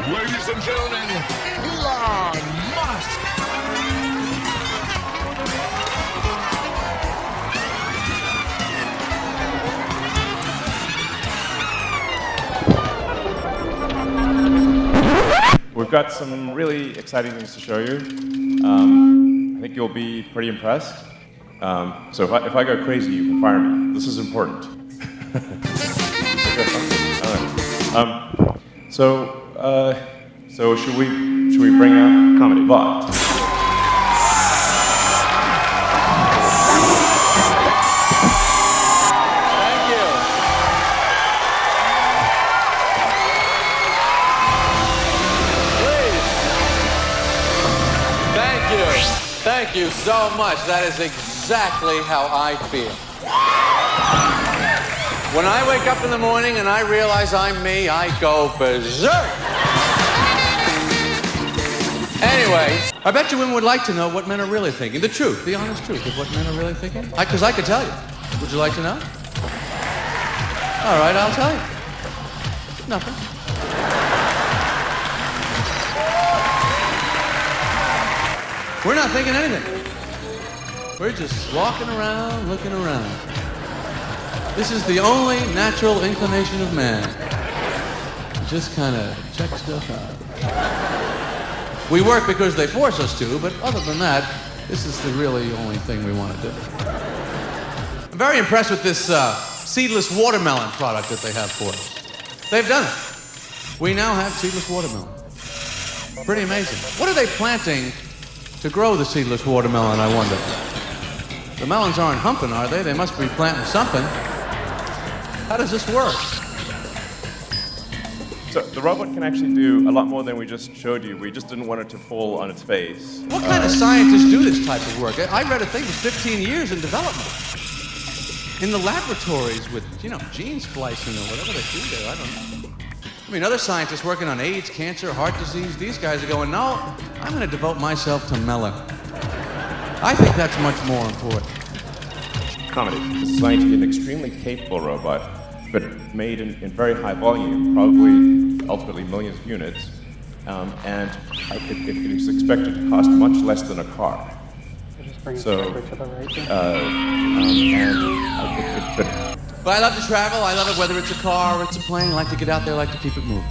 Ladies and gentlemen, Elon Musk. We've got some really exciting things to show you. I think you'll be pretty impressed. So if I go crazy, you can fire me. This is important. So should we bring out comedy? But Thank you so much. That is exactly how I feel. When I wake up in the morning and I realize I'm me, I go berserk. Anyway, I bet you women would like to know what men are really thinking. The truth, the honest truth of what men are really thinking. Because I could tell you. Would you like to know? All right, I'll tell you. Nothing. We're not thinking anything. We're just walking around, looking around. This is the only natural inclination of man. Just kind of check stuff out. We work because they force us to, but other than that, this is the really only thing we want to do. I'm very impressed with this seedless watermelon product that they have for us. They've done it. We now have seedless watermelon. Pretty amazing. What are they planting to grow the seedless watermelon, I wonder? The melons aren't humping, are they? They must be planting something. How does this work? so the robot can actually do a lot more than we just showed you. We just didn't want it to fall on its face. What kind of scientists do this type of work? I read a thing was 15 years in development. In the laboratories with, gene splicing or whatever they do there, I don't know. I mean, other scientists working on AIDS, cancer, heart disease, these guys are going, no, I'm going to devote myself to melon. I think that's much more important. Comedy. This is going to be an extremely capable robot, but made in very high volume, probably ultimately millions of units, and it is expected to cost much less than a car. But I love to travel. I love it whether it's a car or it's a plane. I like to get out there. I like to keep it moving.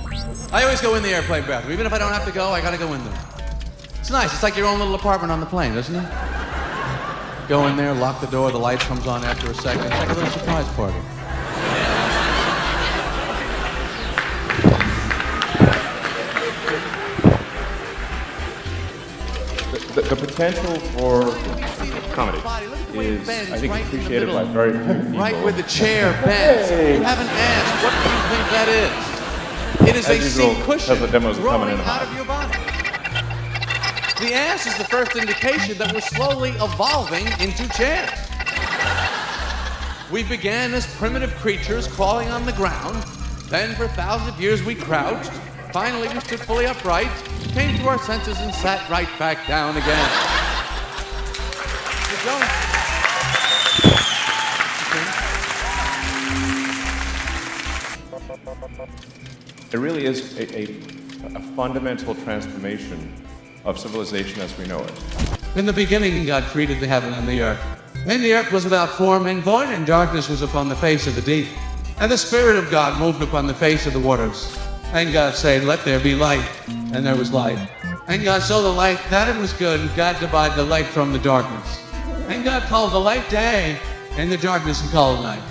I always go in the airplane bathroom. Even if I don't have to go, I gotta go in there. It's nice. It's like your own little apartment on the plane, isn't it? Go in there, lock the door, the light comes on after a second. It's like a little surprise party. The potential for comedy is, I think, appreciated by very few people. Right where the chair bends. You haven't asked. What do you think that is? It is a seat cushion growing out of your body. The ass is the first indication that we're slowly evolving into chairs. We began as primitive creatures crawling on the ground. Then for thousands of years we crouched. Finally we stood fully upright, came to our senses and sat right back down again. You don't. It really is a fundamental transformation of civilization as we know it. In the beginning, God created the heaven and the earth. And the earth was without form and void, and darkness was upon the face of the deep. And the Spirit of God moved upon the face of the waters. And God said, let there be light. And there was light. And God saw the light, that it was good, and God divided the light from the darkness. And God called the light day, and the darkness he called night.